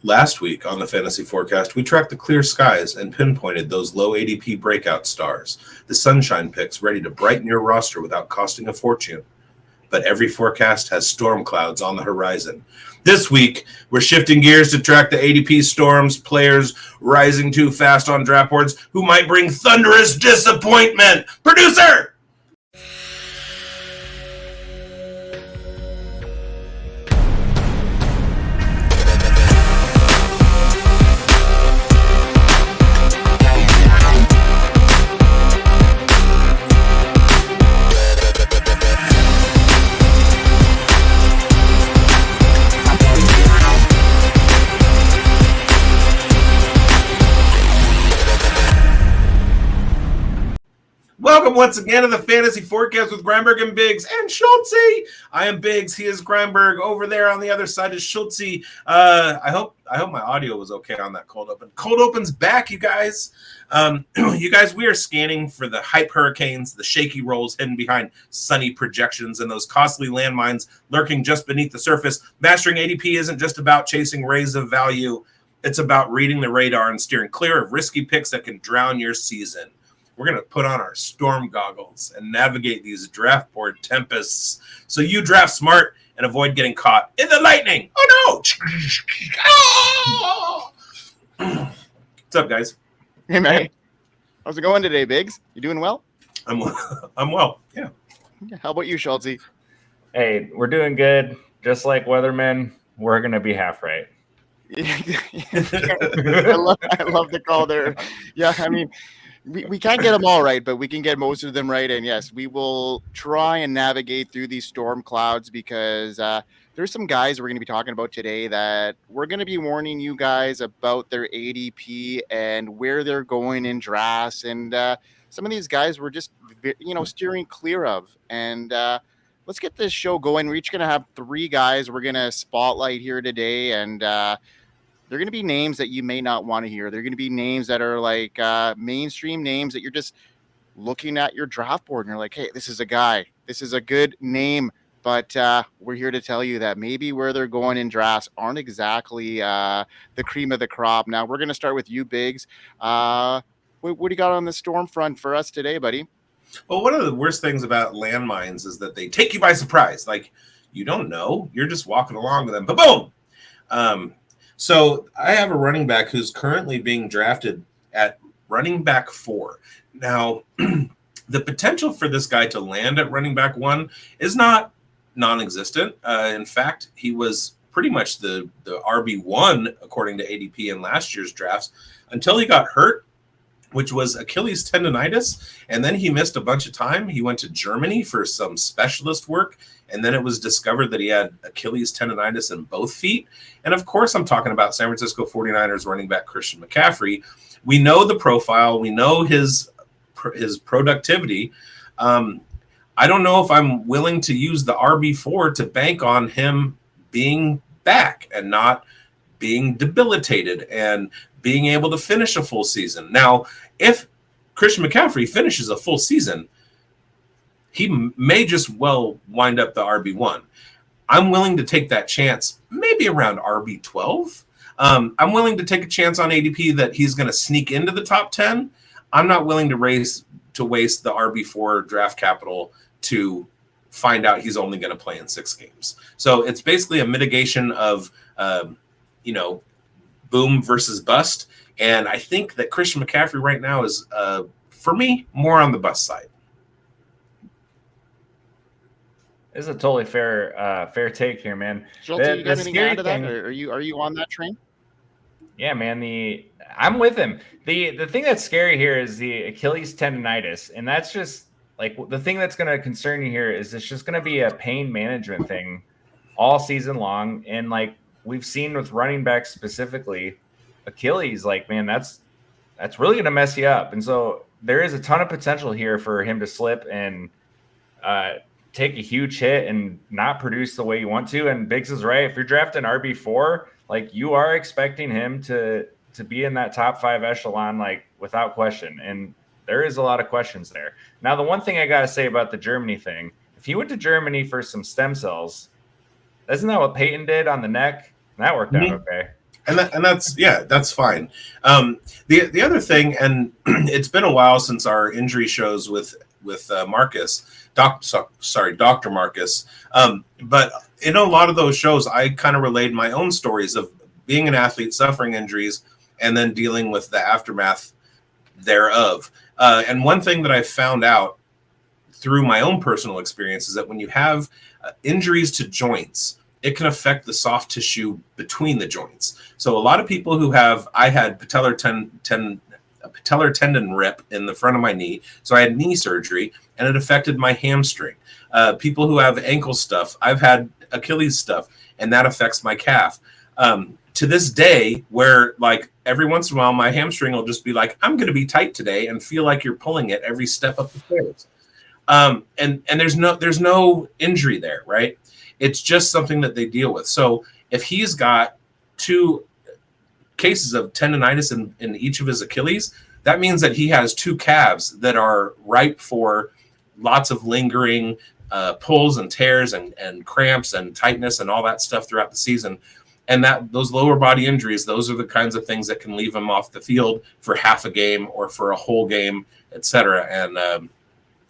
Last week on the Fantasy Forecast, we tracked the clear skies and pinpointed those low ADP breakout stars, the sunshine picks ready to brighten your roster without costing a fortune. But every forecast has storm clouds on the horizon. This week, we're shifting gears to track the ADP storms, players rising too fast on draft boards who might bring thunderous disappointment. Producer! Welcome once again to the Fantasy Forecast with Grindberg and bigz and Schultze. I am bigz. He is Grindberg. Over there on the other side is Schultze. I hope my audio was okay on that cold open. Cold open's back, you guys. You guys, we are scanning for the hype hurricanes, the shaky rolls hidden behind sunny projections, and those costly landmines lurking just beneath the surface. Mastering ADP isn't just about chasing rays of value. It's about reading the radar and steering clear of risky picks that can drown your season. We're going to put on our storm goggles and navigate these draft board tempests so you draft smart and avoid getting caught in the lightning. Oh, no. What's up, guys? Hey, man. How's it going today, bigz? You doing well? I'm well, yeah. How about you, Schultze? Hey, we're doing good. Just like weathermen, we're going to be half right. I love the call there. Yeah, I mean, we can't get them all right, but we can get most of them right. And yes, we will try and navigate through these storm clouds because there's some guys we're going to be talking about today that we're going to be warning you guys about their ADP and where they're going in drafts. And some of these guys we're just, steering clear of. And let's get this show going. We're each going to have three guys we're going to spotlight here today. And they're going to be names that you may not want to hear. They're going to be names that are like mainstream names that you're just looking at your draft board and you're like, hey, this is a guy. This is a good name. But we're here to tell you that maybe where they're going in drafts aren't exactly the cream of the crop. Now, we're going to start with you, bigz. What do you got on the storm front for us today, buddy? Well, one of the worst things about landmines is that they take you by surprise. Like, you don't know. You're just walking along with them. Ba-boom! So I have a running back who's currently being drafted at running back 4. Now, the potential for this guy to land at running back 1 is not non-existent. In fact, he was pretty much the RB1 according to ADP in last year's drafts until he got hurt, which was Achilles tendonitis, and then he missed a bunch of time. He went to Germany for some specialist work, and then it was discovered that he had Achilles tendonitis in both feet. And of course, I'm talking about San Francisco 49ers running back Christian McCaffrey. We know the profile. We know his productivity. I don't know if I'm willing to use the RB4 to bank on him being back and not being debilitated and being able to finish a full season. Now, if Christian McCaffrey finishes a full season, he may just well wind up the RB1. I'm willing to take that chance, maybe around RB12. I'm willing to take a chance on ADP that he's going to sneak into the top 10. I'm not willing to waste the RB4 draft capital to find out he's only going to play in 6 games. So it's basically a mitigation of, boom versus bust. And I think that Christian McCaffrey right now is, for me, more on the bust side. This is a totally fair take here, man. Schultze, you got anything to add to that? Or are you on that train? Yeah, man. I'm with him. The thing that's scary here is the Achilles tendonitis, and that's just like the thing that's going to concern you here is it's just going to be a pain management thing all season long, and like we've seen with running backs specifically, Achilles, like man, that's really going to mess you up, and so there is a ton of potential here for him to slip and take a huge hit and not produce the way you want to. And bigz is right. If you're drafting RB4, like you are expecting him to be in that top 5 echelon, like without question. And there is a lot of questions there. Now, the one thing I got to say about the Germany thing, if he went to Germany for some stem cells, isn't that what Peyton did on the neck? And that worked out okay. And that's fine. The other thing, and it's been a while since our injury shows with Marcus, Dr. Marcus. But in a lot of those shows, I kind of relayed my own stories of being an athlete, suffering injuries, and then dealing with the aftermath thereof. And one thing that I found out through my own personal experience is that when you have injuries to joints, it can affect the soft tissue between the joints. So a lot of people I had patellar tendon rip in the front of my knee. So I had knee surgery and it affected my hamstring. People who have ankle stuff, I've had Achilles stuff, and that affects my calf. To this day, where like every once in a while, my hamstring will just be like, I'm going to be tight today and feel like you're pulling it every step up the stairs. And there's no injury there, right? It's just something that they deal with. So if he's got 2 cases of tendonitis in each of his Achilles, that means that he has 2 calves that are ripe for lots of lingering pulls and tears and cramps and tightness and all that stuff throughout the season. And that those lower body injuries, those are the kinds of things that can leave him off the field for half a game or for a whole game, etc. And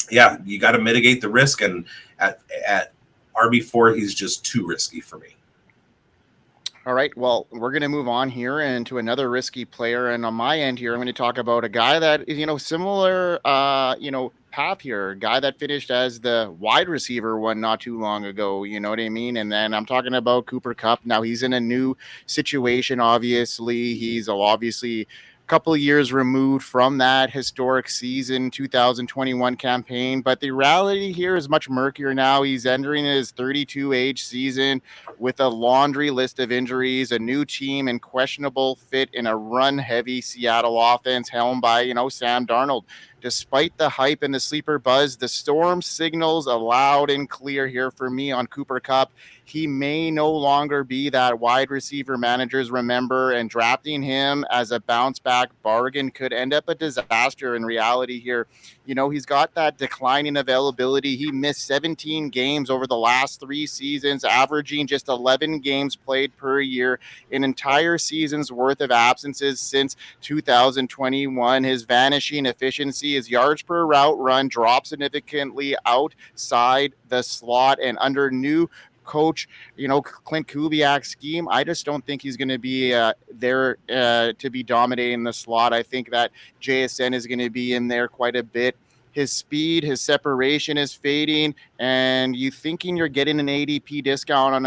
you got to mitigate the risk. And at RB4, he's just too risky for me. All right, well, we're going to move on here into another risky player. And on my end here, I'm going to talk about a guy that is, similar, path here, a guy that finished as the wide receiver one not too long ago, you know what I mean? And then I'm talking about Cooper Kupp. Now he's in a new situation, obviously. He's obviously couple of years removed from that historic season 2021 campaign, but the reality here is much murkier now. He's entering his 32 age season with a laundry list of injuries, a new team, and questionable fit in a run heavy Seattle offense helmed by Sam Darnold. Despite the hype and the sleeper buzz, the storm signals are loud and clear here for me on Cooper Kupp. He may no longer be that wide receiver managers remember, and drafting him as a bounce back bargain could end up a disaster in reality here. He's got that declining availability. He missed 17 games over the last 3 seasons, averaging just 11 games played per year, an entire season's worth of absences since 2021. His vanishing efficiency, his yards per route run dropped significantly outside the slot, and under new coach, Clint Kubiak's scheme, I just don't think he's going to be there to be dominating the slot. I think that JSN is going to be in there quite a bit. His speed, his separation is fading, and you thinking you're getting an ADP discount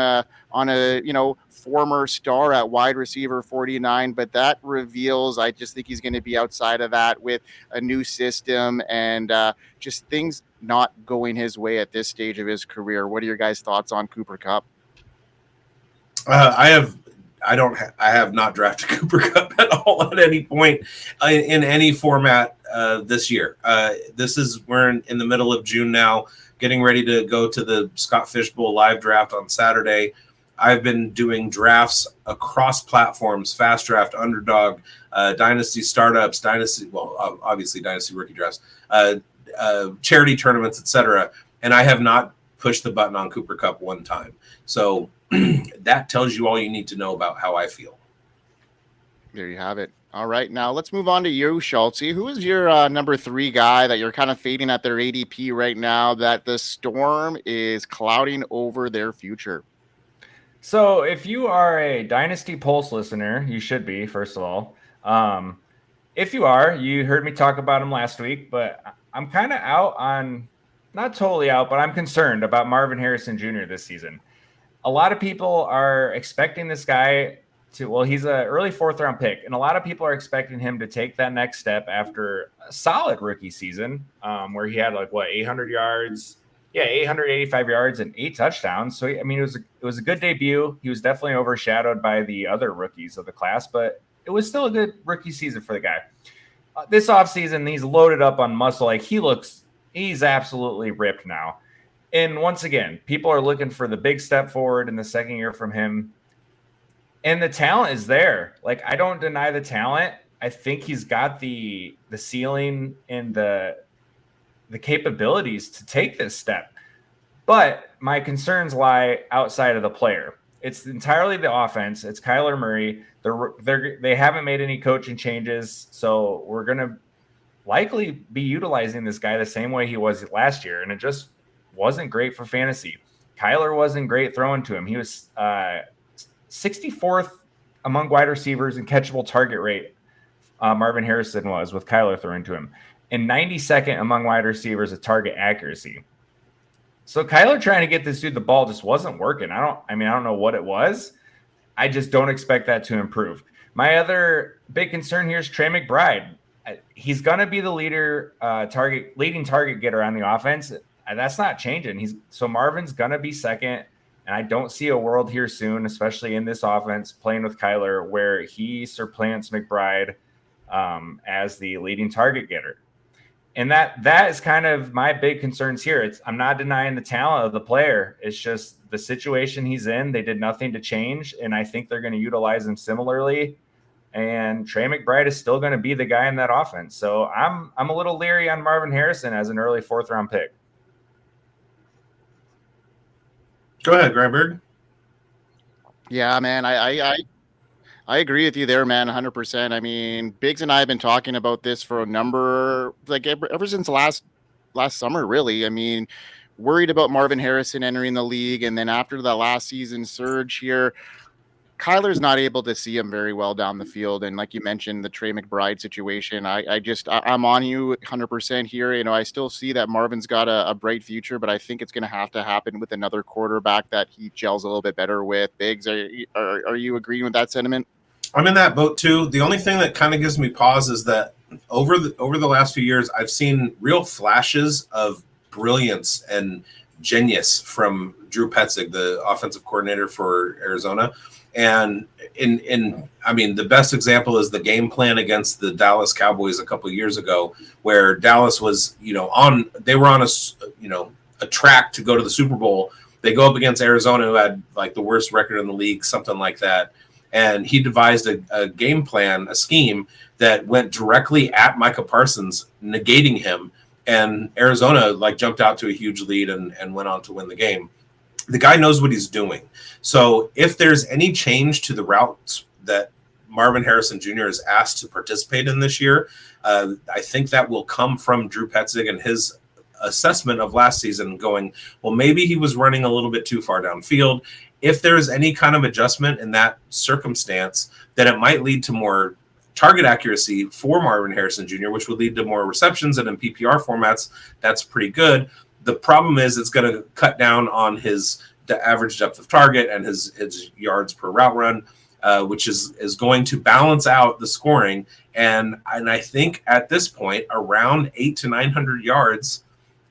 on a former star at wide receiver 49, but that reveals I just think he's going to be outside of that with a new system and just things not going his way at this stage of his career. What are your guys' thoughts on Cooper Kupp? I have not drafted Cooper Kupp at all at any point in any format this year. We're in the middle of June now, getting ready to go to the Scott Fish Bowl live draft on Saturday. I've been doing drafts across platforms, Fast Draft, Underdog, Dynasty Startups, obviously Dynasty Rookie Drafts, charity tournaments, etc. And I have not pushed the button on Cooper Kupp one time. So that tells you all you need to know about how I feel. There you have it. All right, now let's move on to you, Schultze. Who is your number 3 guy that you're kind of fading at their ADP right now that the storm is clouding over their future? So if you are a Dynasty Pulse listener, you should be, first of all. If you are, you heard me talk about him last week, but I'm kind of out on, not totally out, but I'm concerned about Marvin Harrison Jr. this season. A lot of people are expecting this guy he's an early 4th round pick, and a lot of people are expecting him to take that next step after a solid rookie season where he had 800 yards. Yeah, 885 yards and 8 touchdowns. So, it was a good debut. He was definitely overshadowed by the other rookies of the class, but it was still a good rookie season for the guy. This offseason, he's loaded up on muscle. He's absolutely ripped now. And once again, people are looking for the big step forward in the second year from him. And the talent is there. I don't deny the talent. I think he's got the ceiling and the capabilities to take this step. But my concerns lie outside of the player. It's entirely the offense. It's Kyler Murray. They haven't made any coaching changes, so we're gonna likely be utilizing this guy the same way he was last year, and it just wasn't great for fantasy. Kyler wasn't great throwing to him. He was 64th among wide receivers in catchable target rate. Marvin Harrison was with Kyler throwing to him, and 92nd among wide receivers at target accuracy. So Kyler trying to get this dude the ball just wasn't working. I don't know what it was. I just don't expect that to improve. My other big concern here is Trey McBride. He's going to be the leading target getter on the offense. That's not changing. So Marvin's going to be second, and I don't see a world here soon, especially in this offense playing with Kyler, where he supplants McBride as the leading target getter. And that is kind of my big concerns here. I'm not denying the talent of the player. It's just the situation he's in. They did nothing to change, and I think they're going to utilize him similarly. And Trey McBride is still going to be the guy in that offense. So I'm a little leery on Marvin Harrison as an early 4th round pick. Go ahead, Grindberg. Yeah, man, I agree with you there, man, 100%. I mean, Biggs and I have been talking about this for a number, like ever since last summer, really. I mean, worried about Marvin Harrison entering the league, and then after the last season surge here, Kyler's not able to see him very well down the field. And like you mentioned, the Trey McBride situation, I'm on you 100% here. You know, I still see that Marvin's got a bright future, but I think it's going to have to happen with another quarterback that he gels a little bit better with. Biggs, are you agreeing with that sentiment? I'm in that boat too. The only thing that kind of gives me pause is that over the last few years, I've seen real flashes of brilliance and genius from Drew Petzing, the offensive coordinator for Arizona. And the best example is the game plan against the Dallas Cowboys a couple of years ago, where Dallas was, they were on a track to go to the Super Bowl. They go up against Arizona, who had like the worst record in the league, something like that. And he devised a game plan, a scheme that went directly at Micah Parsons, negating him. And Arizona jumped out to a huge lead and went on to win the game. The guy knows what he's doing. So if there's any change to the routes that Marvin Harrison Jr. is asked to participate in this year, I think that will come from Drew Petzing and his assessment of last season, going, well, maybe he was running a little bit too far downfield. If there is any kind of adjustment in that circumstance, then it might lead to more target accuracy for Marvin Harrison Jr., which would lead to more receptions, and in PPR formats, that's pretty good. The problem is it's going to cut down on the average depth of target and his yards per route run, which is going to balance out the scoring. And I think at this point, around 800 to 900 yards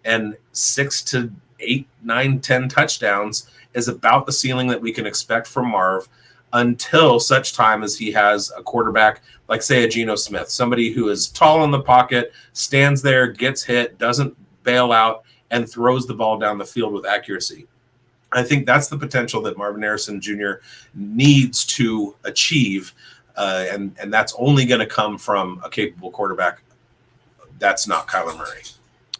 and 6 to 8, 9, 10 touchdowns is about the ceiling that we can expect from Marv, until such time as he has a quarterback like, say, a Geno Smith, somebody who is tall in the pocket, stands there, gets hit, doesn't bail out, and throws the ball down the field with accuracy. I think that's the potential that Marvin Harrison Jr. needs to achieve, and that's only going to come from a capable quarterback. That's not Kyler Murray.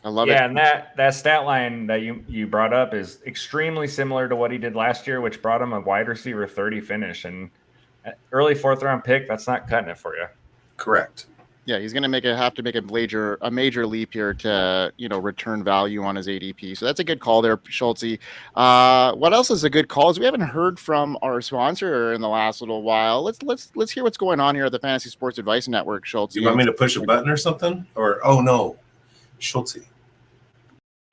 I love it. Yeah, and that stat line that you brought up is extremely similar to what he did last year, which brought him a wide receiver 30 finish. And early 4th round pick, that's not cutting it for you. Correct. Yeah, he's going to have to make a major leap here to return value on his ADP. So that's a good call there, Schultze. What else is a good call? Is we haven't heard from our sponsor in the last little while. Let's hear what's going on here at the Fantasy Sports Advice Network, Schultze. You want me to push a button or something? Or no, Schultze.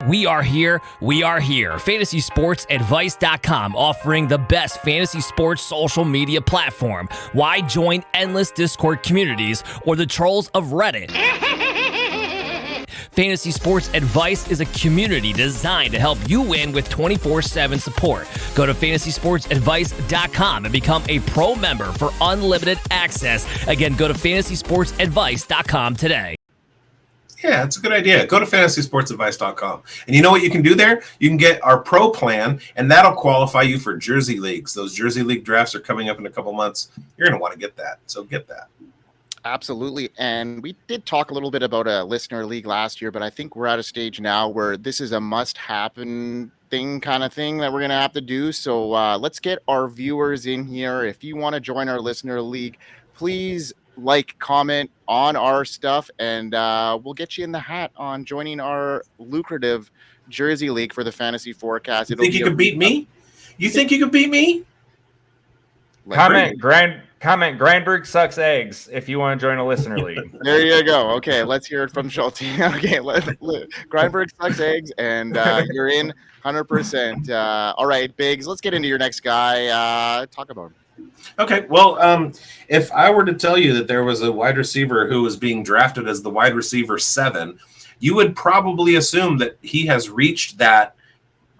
We are here. FantasySportsAdvice.com, offering the best fantasy sports social media platform. Why join endless Discord communities or the trolls of Reddit? Fantasy Sports Advice is a community designed to help you win with 24/7 support. Go to FantasySportsAdvice.com and become a pro member for unlimited access. Again, go to FantasySportsAdvice.com today. Yeah, it's a good idea. Go to FantasySportsAdvice.com. And you know what you can do there? You can get our pro plan, and that'll qualify you for Jersey Leagues. Those Jersey League drafts are coming up in a couple months. You're going to want to get that. So get that. Absolutely. And we did talk a little bit about a listener league last year, but I think we're at a stage now where this is a must happen thing that we're going to have to do. So let's get our viewers in here. If you want to join our listener league, please comment on our stuff, and we'll get you in the hat on joining our lucrative Jersey League for the Fantasy Forecast. You think you could beat me? You think you could beat me? Comment Grindberg sucks eggs if you want to join a listener league. There you go. Okay, let's hear it from Schulte. Okay, Grindberg sucks eggs, and you're in 100%. All right, bigz, let's get into your next guy. Talk about him. Okay, well, if I were to tell you that there was a wide receiver who was being drafted as the wide receiver 7, you would probably assume that he has reached that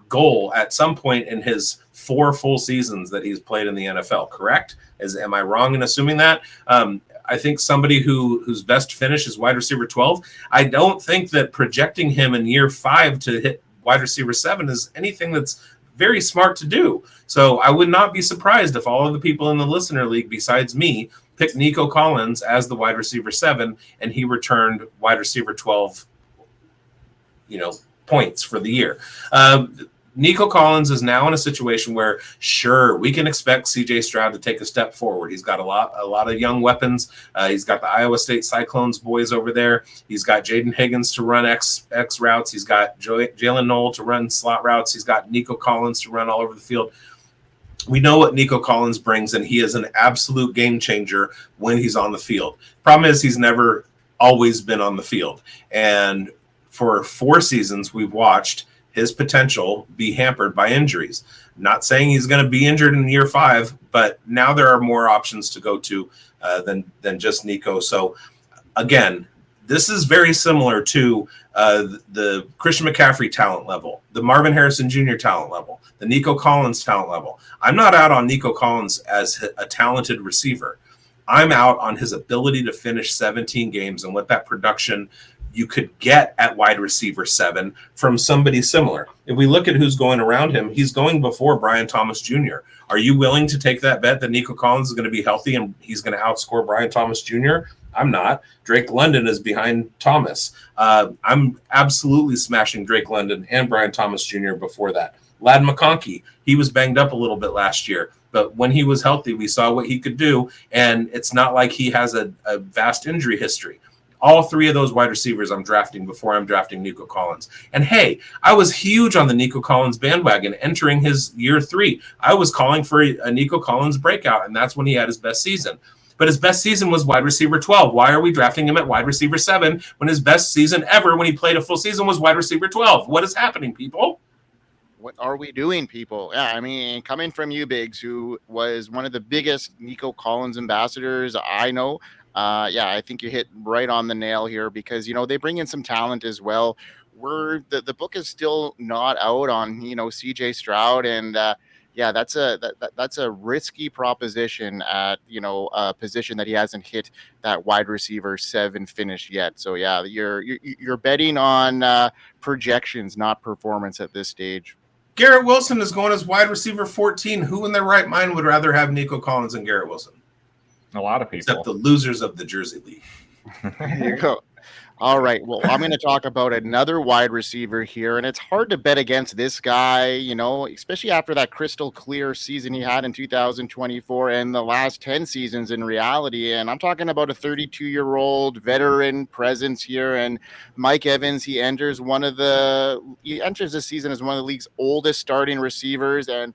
goal at some point in his 4 full seasons that he's played in the NFL, correct? Am I wrong in assuming that? I think somebody whose best finish is wide receiver 12. I don't think that projecting him in year 5 to hit wide receiver 7 is anything that's very smart to do. So I would not be surprised if all of the people in the listener league besides me picked Nico Collins as the wide receiver 7 and he returned wide receiver 12, points for the year. Nico Collins is now in a situation where, sure, we can expect CJ Stroud to take a step forward. He's got a lot of young weapons. He's got the Iowa State Cyclones boys over there. He's got Jaden Higgins to run X routes. He's got Jalen Knoll to run slot routes. He's got Nico Collins to run all over the field. We know what Nico Collins brings, and he is an absolute game changer when he's on the field. Problem is he's never always been on the field. And for 4 seasons we've watched his potential be hampered by injuries. Not saying he's going to be injured in year 5, but now there are more options to go to than just Nico. So again, this is very similar to the Christian McCaffrey talent level, the Marvin Harrison Jr. talent level, the Nico Collins talent level. I'm not out on Nico Collins as a talented receiver. I'm out on his ability to finish 17 games and what that production you could get at wide receiver 7 from somebody similar. If we look at who's going around him, he's going before Brian Thomas Jr. Are you willing to take that bet that Nico Collins is going to be healthy and he's going to outscore Brian Thomas Jr.? I'm not. Drake London is behind Thomas. I'm absolutely smashing Drake London and Brian Thomas Jr. before that. Ladd McConkey, he was banged up a little bit last year, but when he was healthy, we saw what he could do, and it's not like he has a vast injury history. All 3 of those wide receivers I'm drafting before I'm drafting Nico Collins. And hey, I was huge on the Nico Collins bandwagon entering his year 3. I was calling for a Nico Collins breakout, and that's when he had his best season. But his best season was wide receiver 12. Why are we drafting him at wide receiver 7 when his best season ever when he played a full season was wide receiver 12? What is happening, people? What are we doing, people? Yeah, I mean, coming from you, bigz, who was one of the biggest Nico Collins ambassadors I know. I think you hit right on the nail here because, they bring in some talent as well. The book is still not out on, CJ Stroud. And that's a risky proposition at, a position that he hasn't hit that wide receiver 7 finish yet. So, yeah, you're betting on projections, not performance at this stage. Garrett Wilson is going as wide receiver 14. Who in their right mind would rather have Nico Collins than Garrett Wilson? A lot of people. Except the losers of the Jersey League. There you go. All right. Well, I'm going to talk about another wide receiver here, and it's hard to bet against this guy, especially after that crystal clear season he had in 2024 and the last 10 seasons in reality. And I'm talking about a 32-year-old veteran presence here. And Mike Evans, he enters this season as one of the league's oldest starting receivers, and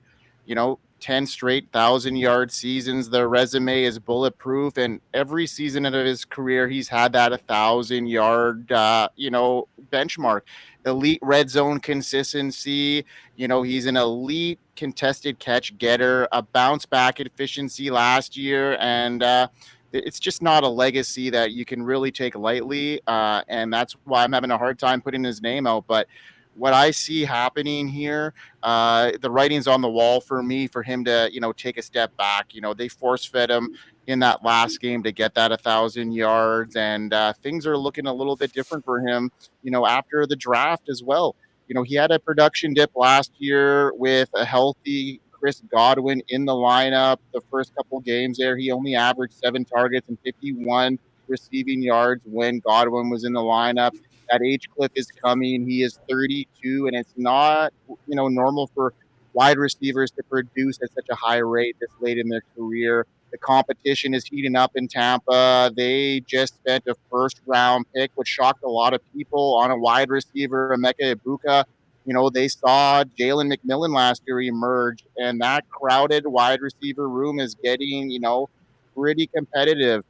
10 straight 1,000-yard seasons. The resume is bulletproof, and every season of his career, he's had that 1,000-yard, benchmark. Elite red zone consistency. He's an elite contested catch getter, a bounce back efficiency last year, and it's just not a legacy that you can really take lightly, and that's why I'm having a hard time putting his name out. But what I see happening here, the writing's on the wall for me for him to, take a step back. They force-fed him in that last game to get that 1,000 yards, and things are looking a little bit different for him, after the draft as well. He had a production dip last year with a healthy Chris Godwin in the lineup. The first couple games there, he only averaged 7 targets and 51 receiving yards when Godwin was in the lineup. that age cliff is coming. He is 32, and it's not, normal for wide receivers to produce at such a high rate this late in their career. The competition is heating up in Tampa. They just spent a first-round pick, which shocked a lot of people, on a wide receiver, Emeka Ibuka. They saw Jalen McMillan last year emerge, and that crowded wide receiver room is getting, pretty competitive.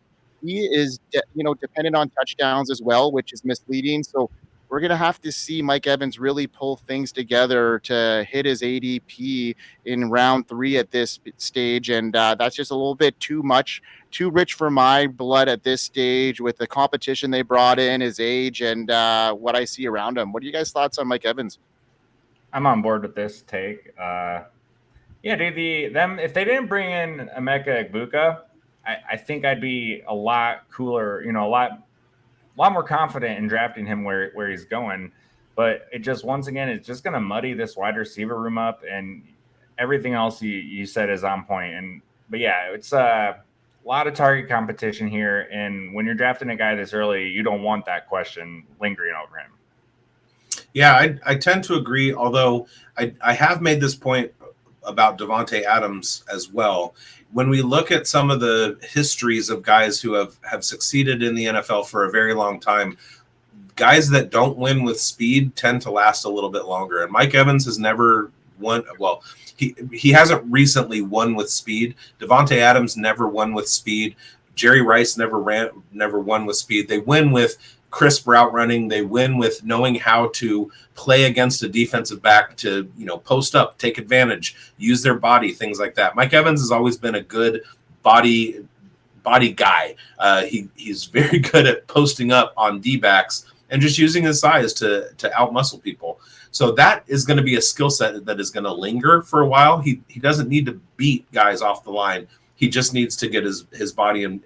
He is, dependent on touchdowns as well, which is misleading. So we're going to have to see Mike Evans really pull things together to hit his ADP in round 3 at this stage. And that's just a little bit too rich for my blood at this stage with the competition they brought in, his age, and what I see around him. What are you guys' thoughts on Mike Evans? I'm on board with this take. Yeah, dude, if they didn't bring in Emeka Egbuka, I think I'd be a lot cooler, a lot more confident in drafting him where he's going. But it just, once again, it's just going to muddy this wide receiver room up, and everything else you said is on point. But yeah, it's a lot of target competition here. And when you're drafting a guy this early, you don't want that question lingering over him. Yeah, I tend to agree, although I have made this point about Davante Adams as well. When we look at some of the histories of guys who have succeeded in the NFL for a very long time, guys that don't win with speed tend to last a little bit longer. And Mike Evans has never won. Well, he hasn't recently won with speed. Davante Adams never won with speed. Jerry Rice never won with speed. They win with crisp route running. They win with knowing how to play against a defensive back to, post up, take advantage, use their body, things like that. Mike Evans has always been a good body guy. He's very good at posting up on D-backs and just using his size to outmuscle people. So that is going to be a skill set that is going to linger for a while. He doesn't need to beat guys off the line. He just needs to get his body in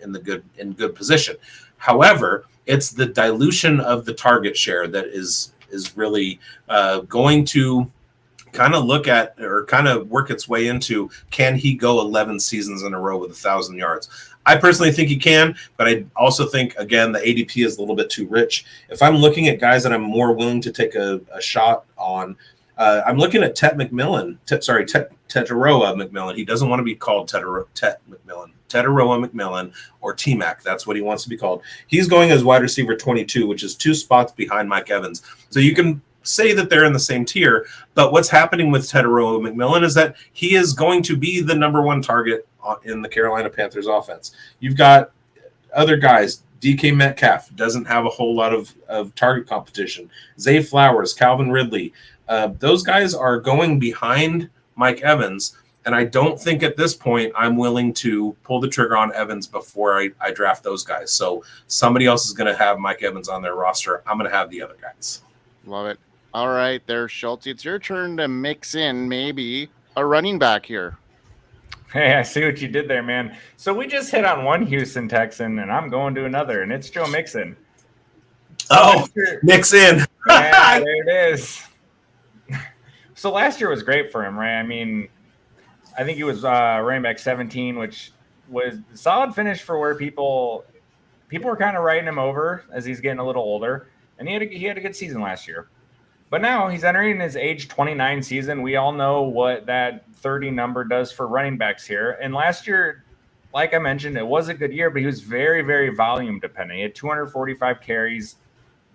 good position. However, it's the dilution of the target share that is really going to kind of look at or kind of work its way into, can he go 11 seasons in a row with 1,000 yards? I personally think he can, but I also think, again, the ADP is a little bit too rich. If I'm looking at guys that I'm more willing to take a shot on, I'm looking at Teteroa McMillan. He doesn't want to be called Teteroa McMillan or T-Mac. That's what he wants to be called. He's going as wide receiver 22, which is 2 spots behind Mike Evans. So you can say that they're in the same tier, but what's happening with Teteroa McMillan is that he is going to be the number 1 target in the Carolina Panthers offense. You've got other guys. DK Metcalf doesn't have a whole lot of target competition. Zay Flowers, Calvin Ridley, those guys are going behind Mike Evans, and I don't think at this point I'm willing to pull the trigger on Evans before I draft those guys. So somebody else is going to have Mike Evans on their roster. I'm going to have the other guys. Love it. All right, there, Schultz. It's your turn to mix in maybe a running back here. Hey, I see what you did there, man. So we just hit on one Houston Texan, and I'm going to another, and it's Joe Mixon. Oh, Mixon. Yeah, there it is. So last year was great for him, right? I mean, I think he was running back 17, which was a solid finish for where people were kind of writing him over as he's getting a little older, and he had a good season last year. But now he's entering his age 29 season. We all know what that 30 number does for running backs here. And last year, like I mentioned, it was a good year, but he was very, very volume dependent. He had 245 carries,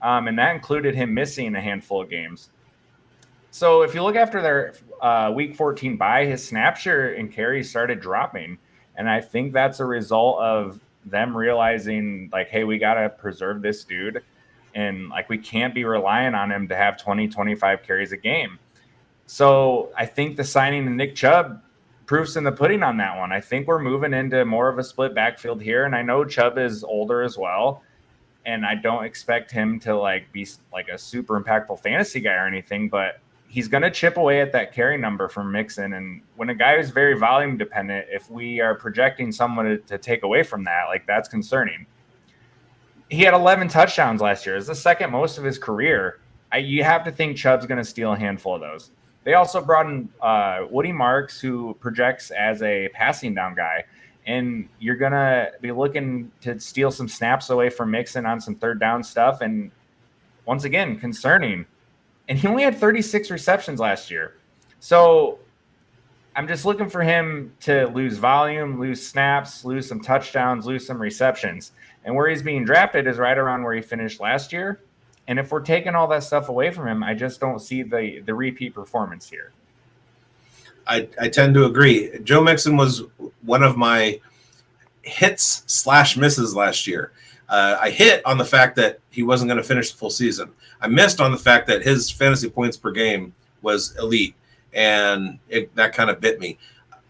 and that included him missing a handful of games. So if you look after their week 14 bye, his snap share and carries started dropping. And I think that's a result of them realizing, like, hey, we got to preserve this dude. And, like, we can't be relying on him to have 20, 25 carries a game. So I think the signing of Nick Chubb proofs in the pudding on that one. I think we're moving into more of a split backfield here. And I know Chubb is older as well. And I don't expect him to, like, be like a super impactful fantasy guy or anything, but he's going to chip away at that carry number from Mixon. And when a guy is very volume dependent, if we are projecting someone to take away from that, like, that's concerning. He had 11 touchdowns last year. It's the second most of his career. You have to think Chubb's going to steal a handful of those. They also brought in Woody Marks, who projects as a passing down guy. And you're going to be looking to steal some snaps away from Mixon on some third down stuff. And once again, concerning. And he only had 36 receptions last year. So I'm just looking for him to lose volume, lose snaps, lose some touchdowns, lose some receptions. And where he's being drafted is right around where he finished last year. And if we're taking all that stuff away from him, I just don't see the repeat performance here. I tend to agree. Joe Mixon was one of my hits/misses last year. I hit on the fact that he wasn't going to finish the full season. I missed on the fact that his fantasy points per game was elite, and that kind of bit me.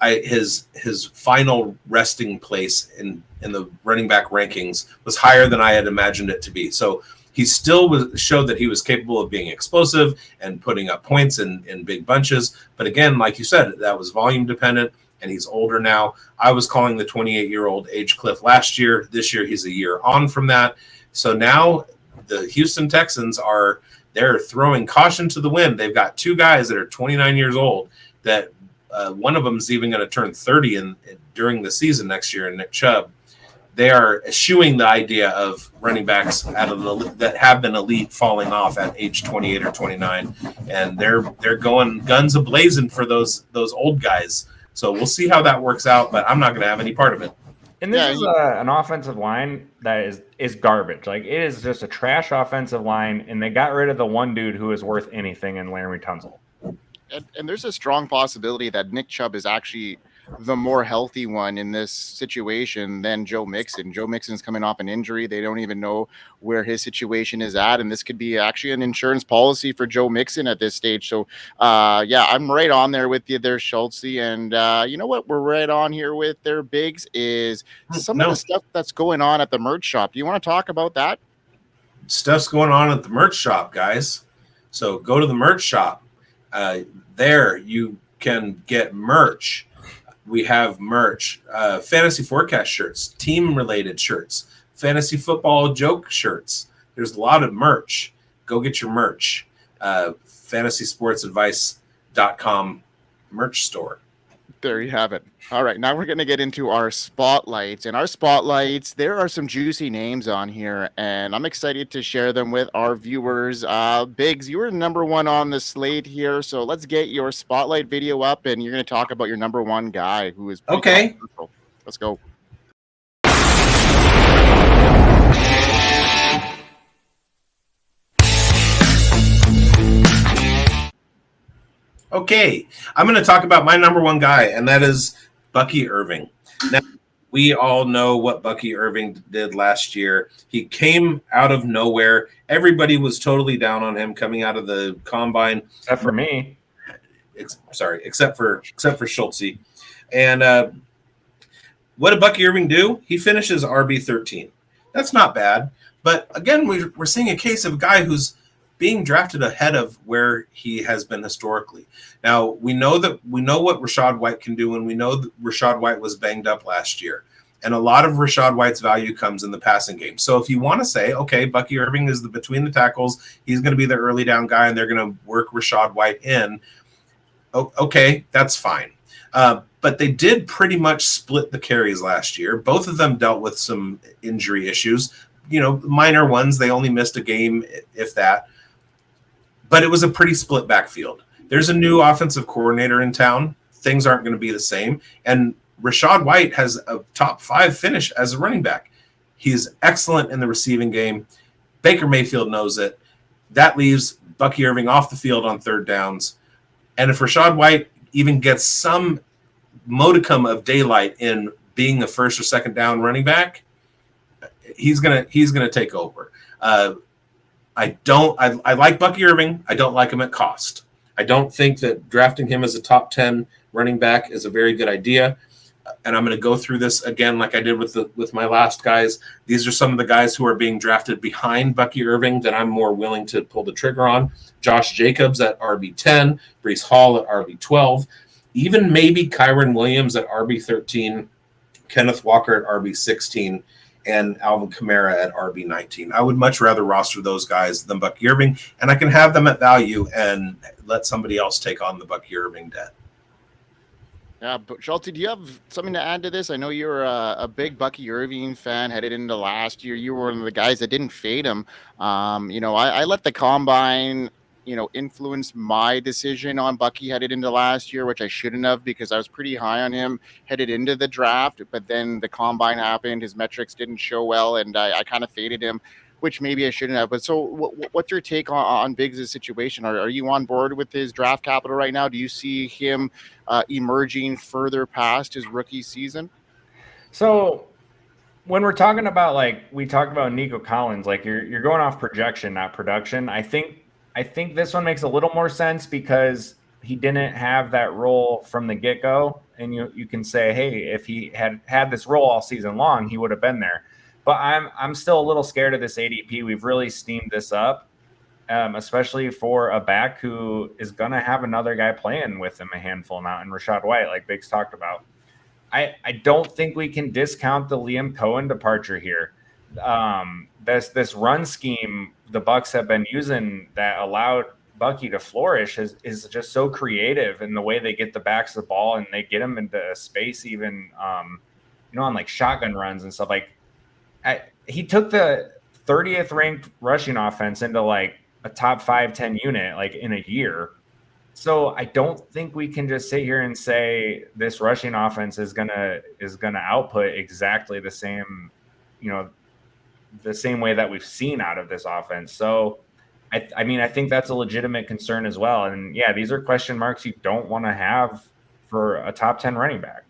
His final resting place in the running back rankings was higher than I had imagined it to be. So he still showed that he was capable of being explosive and putting up points in big bunches. But again, like you said, that was volume dependent, and he's older now. I was calling the 28-year-old age cliff last year. This year, he's a year on from that. So now the Houston Texans they're throwing caution to the wind. They've got two guys that are 29 years old that one of them is even going to turn 30 during the season next year, and Nick Chubb. They are eschewing the idea of running backs that have been elite falling off at age 28 or 29, and they're going guns a-blazing for those old guys. So we'll see how that works out, but I'm not going to have any part of it. And this is an offensive line that is garbage. Like, it is just a trash offensive line, and they got rid of the one dude who is worth anything in Larry Tunsil. And there's a strong possibility that Nick Chubb is actually the more healthy one in this situation than Joe Mixon. Joe Mixon's coming off an injury. They don't even know where his situation is at, and this could be actually an insurance policy for Joe Mixon at this stage. So, I'm right on there with you there, Schultz. And you know what? We're right on here with their bigz is some of the stuff that's going on at the merch shop. Do you want to talk about that? Stuff's going on at the merch shop, guys. So go to the merch shop. There you can get merch. We have merch, fantasy forecast shirts, team-related shirts, fantasy football joke shirts. There's a lot of merch. Go get your merch. FantasySportsAdvice.com merch store. There you have it. All right, now we're going to get into our spotlights. And our spotlights, there are some juicy names on here, and I'm excited to share them with our viewers. bigz, you were number one on the slate here, so let's get your spotlight video up, and you're going to talk about your number one guy who is okay. Powerful. Let's go. Okay, I'm going to talk about my number one guy, and that is Bucky Irving. Now, we all know what Bucky Irving did last year. He came out of nowhere. Everybody was totally down on him coming out of the combine. Except for me. Except for Schultz. And what did Bucky Irving do? He finishes RB13. That's not bad. But again, we're seeing a case of a guy who's being drafted ahead of where he has been historically. Now, we know what Rachaad White can do, and we know that Rachaad White was banged up last year. And a lot of Rachaad White's value comes in the passing game. So if you want to say, okay, Bucky Irving is between the tackles, he's going to be the early down guy, and they're going to work Rachaad White in, okay, that's fine. But they did pretty much split the carries last year. Both of them dealt with some injury issues, minor ones. They only missed a game, if that. But it was a pretty split backfield. There's a new offensive coordinator in town. Things aren't going to be the same. And Rachaad White has a top 5 finish as a running back. He's excellent in the receiving game. Baker Mayfield knows it. That leaves Bucky Irving off the field on third downs. And if Rachaad White even gets some modicum of daylight in being a first or second down running back, he's gonna take over. I like Bucky Irving. I don't like him at cost. I don't think that drafting him as a top 10 running back is a very good idea. And I'm going to go through this again like I did with my last guys. These are some of the guys who are being drafted behind Bucky Irving that I'm more willing to pull the trigger on. Josh Jacobs at RB10, Breece Hall at RB12, even maybe Kyron Williams at RB13, Kenneth Walker at RB16, and Alvin Kamara at RB19. I would much rather roster those guys than Bucky Irving, and I can have them at value and let somebody else take on the Bucky Irving debt. Yeah, but Schulte, do you have something to add to this? I know you're a big Bucky Irving fan headed into last year. You were one of the guys that didn't fade him. I let the combine, influence my decision on Bucky headed into last year, which I shouldn't have because I was pretty high on him headed into the draft. But then the combine happened, his metrics didn't show well, and I kind of faded him, which maybe I shouldn't have. But so, what's your take on Biggs' situation? Are you on board with his draft capital right now? Do you see him emerging further past his rookie season? So when we're talking about, like we talked about Nico Collins, like you're going off projection, not production. I think this one makes a little more sense because he didn't have that role from the get-go. And you can say, hey, if he had this role all season long, he would have been there. But I'm still a little scared of this ADP. We've really steamed this up, especially for a back who is going to have another guy playing with him a handful now, and Rachaad White, like Biggs talked about. I don't think we can discount the Liam Cohen departure here. This run scheme the Bucks have been using that allowed Bucky to flourish is just so creative in the way they get the backs of the ball and they get them into space, even on like shotgun runs and stuff. Like he took the 30th ranked rushing offense into like a top 5-10 unit like in a year. So I don't think we can just sit here and say this rushing offense is gonna output exactly the same, the same way that we've seen out of this offense. So I think that's a legitimate concern as well. And yeah, these are question marks you don't want to have for a top 10 running back.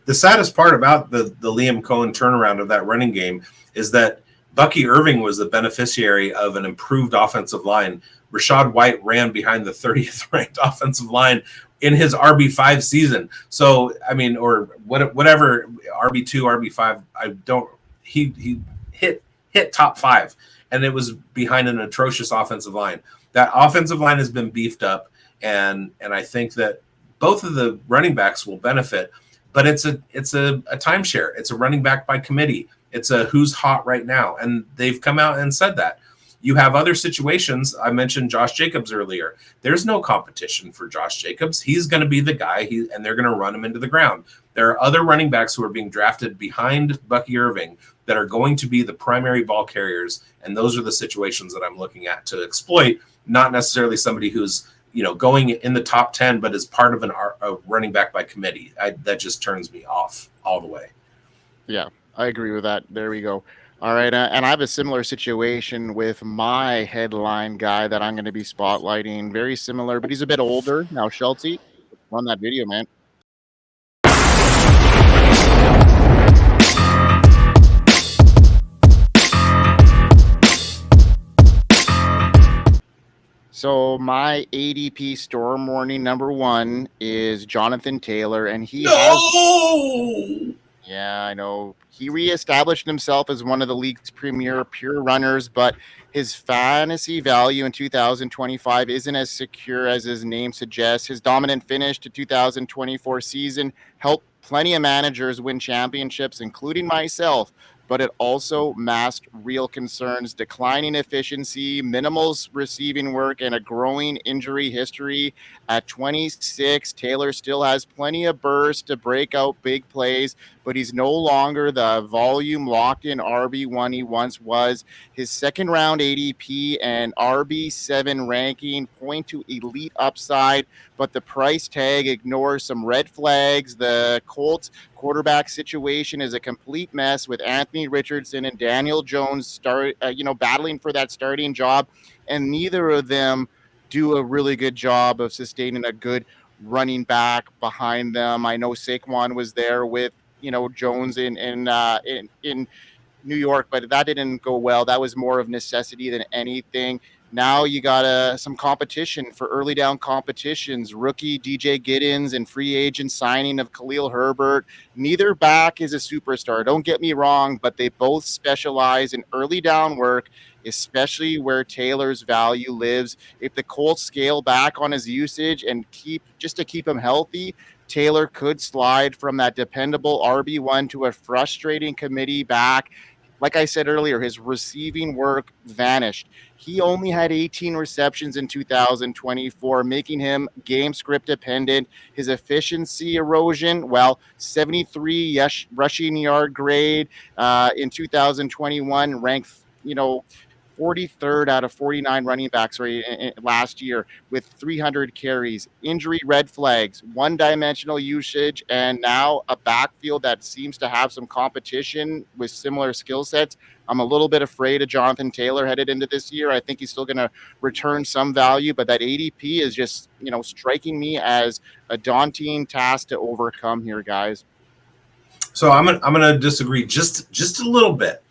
The saddest part about the Liam Cohen turnaround of that running game is that Bucky Irving was the beneficiary of an improved offensive line. Rachaad White ran behind the 30th ranked offensive line in his RB5 season. So, or whatever, RB2, RB5, he hit top 5, and it was behind an atrocious offensive line. That offensive line has been beefed up, and I think that both of the running backs will benefit, but it's a timeshare. It's a running back by committee. It's a who's hot right now. And they've come out and said that. You have other situations. I mentioned Josh Jacobs earlier. There's no competition for Josh Jacobs. He's going to be the guy, and they're going to run him into the ground. There are other running backs who are being drafted behind Bucky Irving that are going to be the primary ball carriers, and those are the situations that I'm looking at to exploit, not necessarily somebody who's going in the top 10, but is part of a running back by committee. That just turns me off all the way. Yeah, I agree with that. There we go. All right, and I have a similar situation with my headline guy that I'm going to be spotlighting. Very similar, but he's a bit older. Now, Schulte, run that video, man. So my ADP storm warning number 1 is Jonathan Taylor, and yeah, I know. He reestablished himself as one of the league's premier pure runners, but his fantasy value in 2025 isn't as secure as his name suggests. His dominant finish to 2024 season helped plenty of managers win championships, including myself, but it also masked real concerns: declining efficiency, minimal receiving work, and a growing injury history. At 26, Taylor still has plenty of burst to break out big plays, but he's no longer the volume locked-in RB1 he once was. His second-round ADP and RB7 ranking point to elite upside, but the price tag ignores some red flags. The Colts quarterback situation is a complete mess with Anthony Richardson and Daniel Jones battling for that starting job, and neither of them do a really good job of sustaining a good running back behind them. I know Saquon was there with Jones in New York, but that didn't go well. That was more of necessity than anything. Now you got some competition for early down competitions. Rookie DJ Giddens and free agent signing of Khalil Herbert. Neither back is a superstar. Don't get me wrong, but they both specialize in early down work, especially where Taylor's value lives. If the Colts scale back on his usage and keep him healthy, Taylor could slide from that dependable RB1 to a frustrating committee back. like I said earlier, his receiving work vanished. He only had 18 receptions in 2024, making him game script dependent. His efficiency erosion, 73 rushing yard grade in 2021, ranked, 43rd out of 49 running backs last year with 300 carries. Injury red flags, one-dimensional usage, and now a backfield that seems to have some competition with similar skill sets. I'm a little bit afraid of Jonathan Taylor headed into this year. I think he's still going to return some value, but that ADP is just, striking me as a daunting task to overcome here, guys. So I'm gonna disagree just a little bit.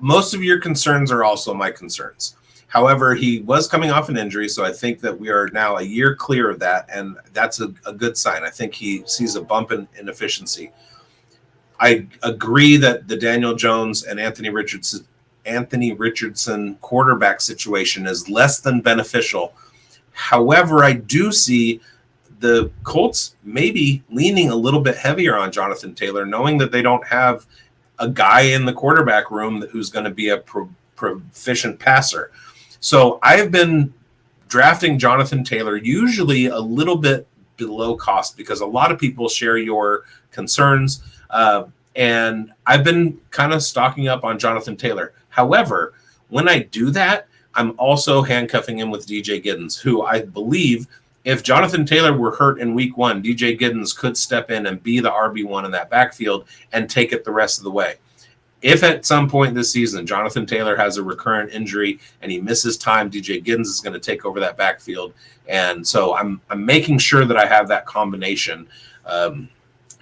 Most of your concerns are also my concerns. However, he was coming off an injury, so I think that we are now a year clear of that, and that's a good sign. I think he sees a bump in efficiency. I agree that the Daniel Jones and Anthony Richardson quarterback situation is less than beneficial. However, I do see the Colts maybe leaning a little bit heavier on Jonathan Taylor, knowing that they don't have a guy in the quarterback room who's going to be a proficient passer. So I've been drafting Jonathan Taylor usually a little bit below cost because a lot of people share your concerns. And I've been kind of stocking up on Jonathan Taylor. However, when I do that, I'm also handcuffing him with DJ Giddens, who I believe if Jonathan Taylor were hurt in week 1, DJ Giddens could step in and be the RB1 in that backfield and take it the rest of the way. If at some point this season, Jonathan Taylor has a recurrent injury and he misses time, DJ Giddens is going to take over that backfield. And so I'm making sure that I have that combination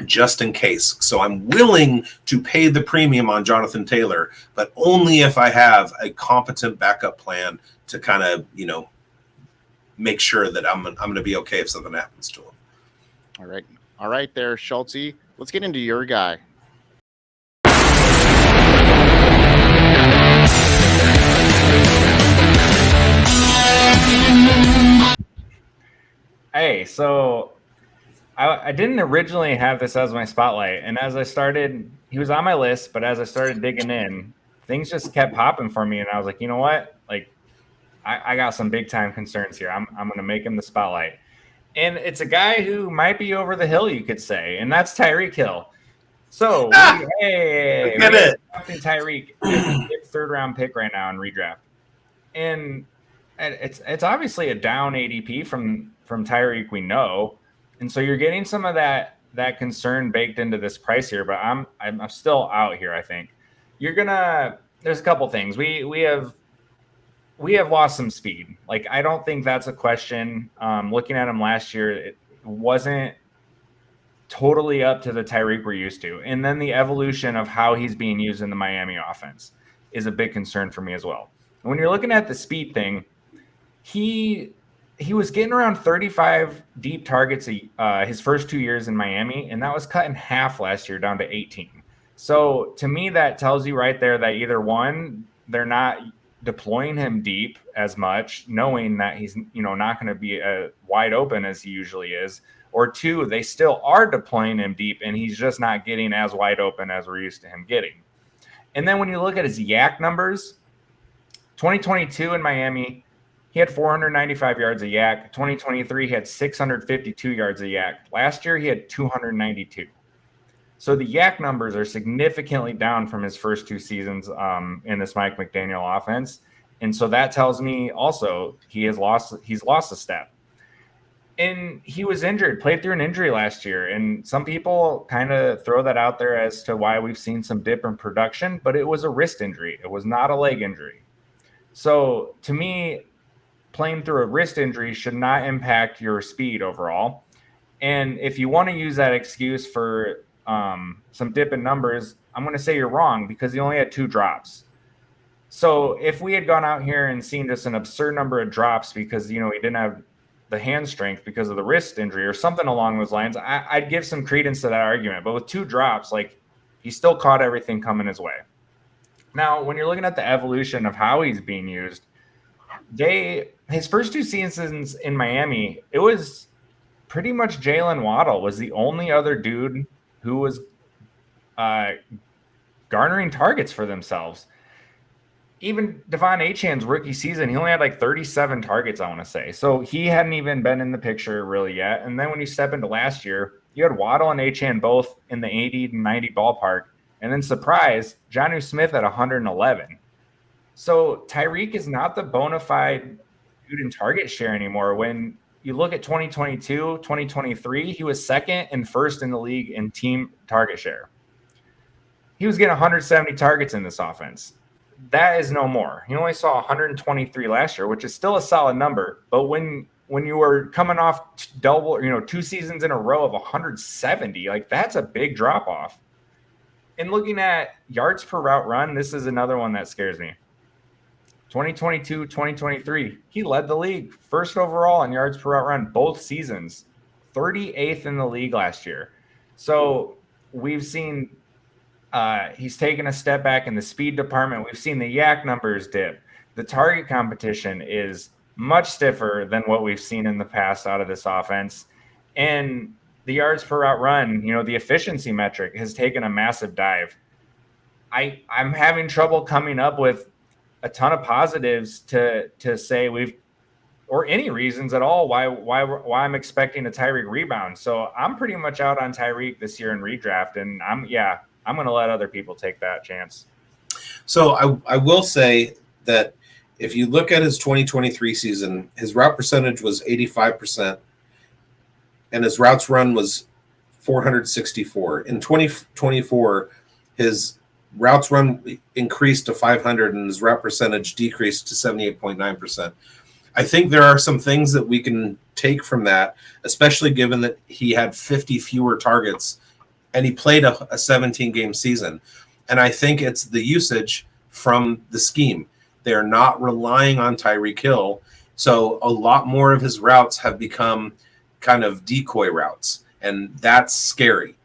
just in case. So I'm willing to pay the premium on Jonathan Taylor, but only if I have a competent backup plan to kind of, make sure that I'm going to be okay if something happens to him. All right there, Schultze. Let's get into your guy. Hey, so I didn't originally have this as my spotlight, and as I started, he was on my list, but as I started digging in, things just kept popping for me, and I was like, you know what? I got some big time concerns here. I'm going to make him the spotlight. And it's a guy who might be over the hill, you could say, and that's Tyreek Hill. So, hey, Tyreek, third round pick right now in redraft. And it's obviously a down ADP from Tyreek, we know. And so you're getting some of that concern baked into this price here, but I'm still out here, I think. There's a couple things. We have lost some speed. I don't think that's a question. Looking at him last year, it wasn't totally up to the Tyreek we're used to. And then the evolution of how he's being used in the Miami offense is a big concern for me as well. And when you're looking at the speed thing, he was getting around 35 deep targets his first 2 years in Miami, and that was cut in half last year down to 18. So to me, that tells you right there that either one, they're not deploying him deep as much, knowing that he's not going to be wide open as he usually is, or two, they still are deploying him deep and he's just not getting as wide open as we're used to him getting. And then when you look at his yak numbers, 2022 in Miami, he had 495 yards of yak. 2023, he had 652 yards of yak. Last year, he had 292. So the yak numbers are significantly down from his first 2 seasons in this Mike McDaniel offense. And so that tells me also he's lost a step. And he was injured, played through an injury last year. And some people kind of throw that out there as to why we've seen some dip in production, but it was a wrist injury. It was not a leg injury. So to me, playing through a wrist injury should not impact your speed overall. And if you want to use that excuse for some dip in numbers, I'm going to say you're wrong because he only had 2 drops. So if we had gone out here and seen just an absurd number of drops because, he didn't have the hand strength because of the wrist injury or something along those lines, I'd give some credence to that argument. But with 2 drops, he still caught everything coming his way. Now, when you're looking at the evolution of how he's being used, his first 2 seasons in Miami, it was pretty much Jalen Waddle was the only other dude who was garnering targets for themselves. Even Devon Achan's rookie season, he only had like 37 targets, I want to say. So he hadn't even been in the picture really yet. And then when you step into last year, you had Waddle and Achan both in the 80 to 90 ballpark. And then surprise, Jonnu Smith at 111. So Tyreek is not the bona fide dude in target share anymore. When you look at 2022, 2023, he was second and first in the league in team target share. He was getting 170 targets in this offense. That is no more. He only saw 123 last year, which is still a solid number. But when you were coming off double, 2 seasons in a row of 170, like that's a big drop off. And looking at yards per route run, this is another one that scares me. 2022, 2023, he led the league first overall in yards per route run both seasons, 38th in the league last year. So we've seen he's taken a step back in the speed department. We've seen the yak numbers dip. The target competition is much stiffer than what we've seen in the past out of this offense. And the yards per route run, the efficiency metric has taken a massive dive. I'm having trouble coming up with a ton of positives to say or any reasons at all why I'm expecting a Tyreek rebound. So I'm pretty much out on Tyreek this year in redraft, and I'm going to let other people take that chance. So I will say that if you look at his 2023 season, his route percentage was 85%, and his routes run was 464. In 2024, his routes run increased to 500, and his route percentage decreased to 78.9%. I think there are some things that we can take from that, especially given that he had 50 fewer targets and he played a 17-game season. And I think it's the usage from the scheme. They're not relying on Tyreek Hill. So a lot more of his routes have become kind of decoy routes, and that's scary.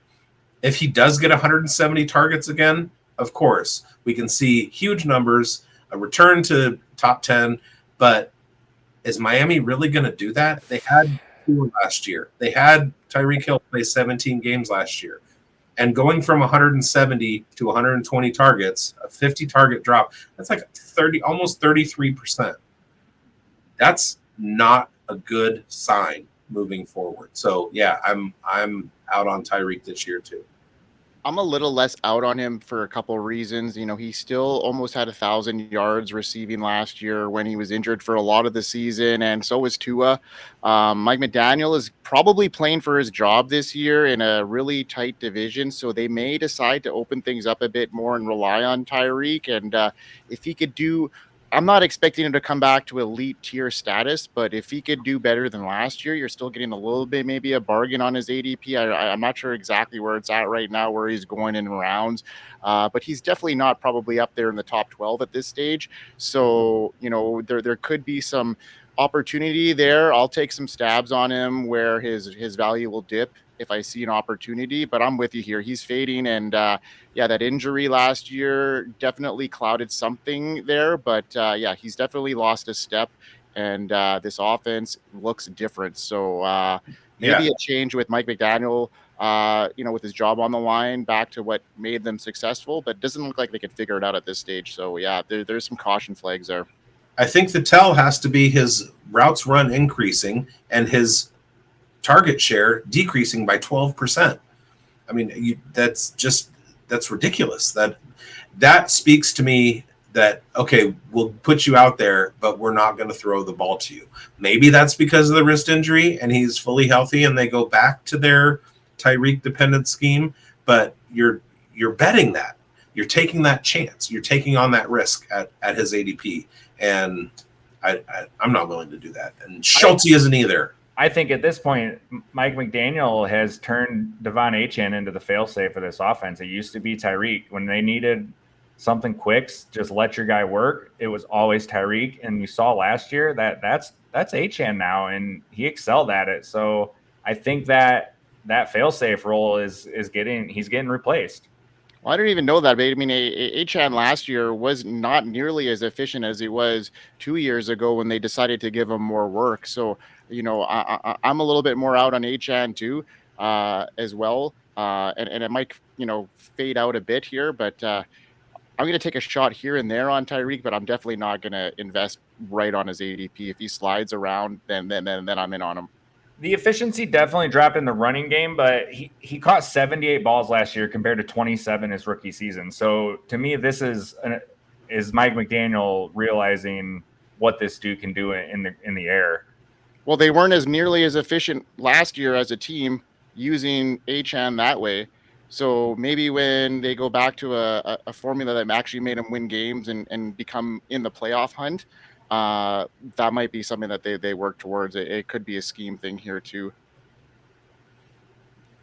If he does get 170 targets again, of course, we can see huge numbers, a return to top 10, but is Miami really going to do that? They had 2 last year. They had Tyreek Hill play 17 games last year. And going from 170 to 120 targets, a 50 target drop, that's like almost 33%. That's not a good sign moving forward. So yeah, I'm out on Tyreek this year too. I'm a little less out on him for a couple of reasons. He still almost had 1,000 yards receiving last year when he was injured for a lot of the season, and so was Tua. Mike McDaniel is probably playing for his job this year in a really tight division, so they may decide to open things up a bit more and rely on Tyreek. And if he could do, I'm not expecting him to come back to elite tier status, but if he could do better than last year, you're still getting a little bit, maybe a bargain on his ADP. I'm not sure exactly where it's at right now, where he's going in rounds, but he's definitely not probably up there in the top 12 at this stage. So, there could be some opportunity there. I'll take some stabs on him where his value will dip if I see an opportunity, but I'm with you here. He's fading, and that injury last year definitely clouded something there, but he's definitely lost a step, and this offense looks different. So maybe a change with Mike McDaniel, with his job on the line, back to what made them successful, but doesn't look like they could figure it out at this stage. So there's some caution flags there. I think the tell has to be his routes run increasing and his target share decreasing by 12%. I mean, that's ridiculous. That speaks to me that, okay, we'll put you out there, but we're not going to throw the ball to you. Maybe that's because of the wrist injury and he's fully healthy and they go back to their Tyreek dependent scheme, but you're betting that. You're taking that chance. You're taking on that risk at his ADP. And I'm not willing to do that. And Schultz isn't either. I think at this point, Mike McDaniel has turned Devon Achan into the failsafe for this offense. It used to be Tyreek. When they needed something quick, just let your guy work. It was always Tyreek. And you saw last year that's Achan now, and he excelled at it. So I think that failsafe role he's getting replaced. Well, I don't even know that, but I mean, Achan last year was not nearly as efficient as he was 2 years ago when they decided to give him more work. So, I'm a little bit more out on Achan too, as well. and it might, fade out a bit here, but I'm going to take a shot here and there on Tyreek, but I'm definitely not going to invest right on his ADP. If he slides around, then I'm in on him. The efficiency definitely dropped in the running game, but he caught 78 balls last year compared to 27 his rookie season. So to me, this is Mike McDaniel realizing what this dude can do in the air. Well, they weren't as nearly as efficient last year as a team using Achane that way. So maybe when they go back to a formula that actually made them win games and become in the playoff hunt, that might be something that they work towards. It could be a scheme thing here too.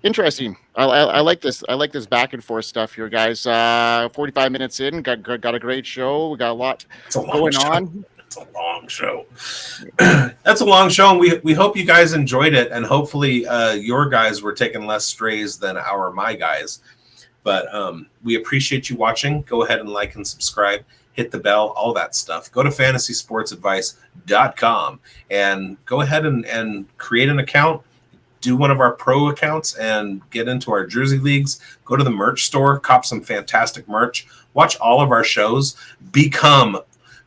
Interesting. I like this. I like this back and forth stuff here, guys. 45 minutes in, got a great show. We got a lot going on. It's a long show. That's a long show, and we hope you guys enjoyed it, and hopefully your guys were taking less strays than my guys. But we appreciate you watching. Go ahead and like and subscribe. Hit the bell, all that stuff. Go to fantasysportsadvice.com and go ahead and create an account. Do one of our pro accounts and get into our jersey leagues. Go to the merch store, cop some fantastic merch. Watch all of our shows. Become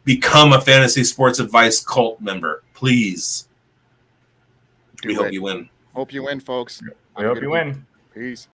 a Fantasy Sports Advice cult member, please. We hope you win. Hope you win, folks. I hope you win. Peace.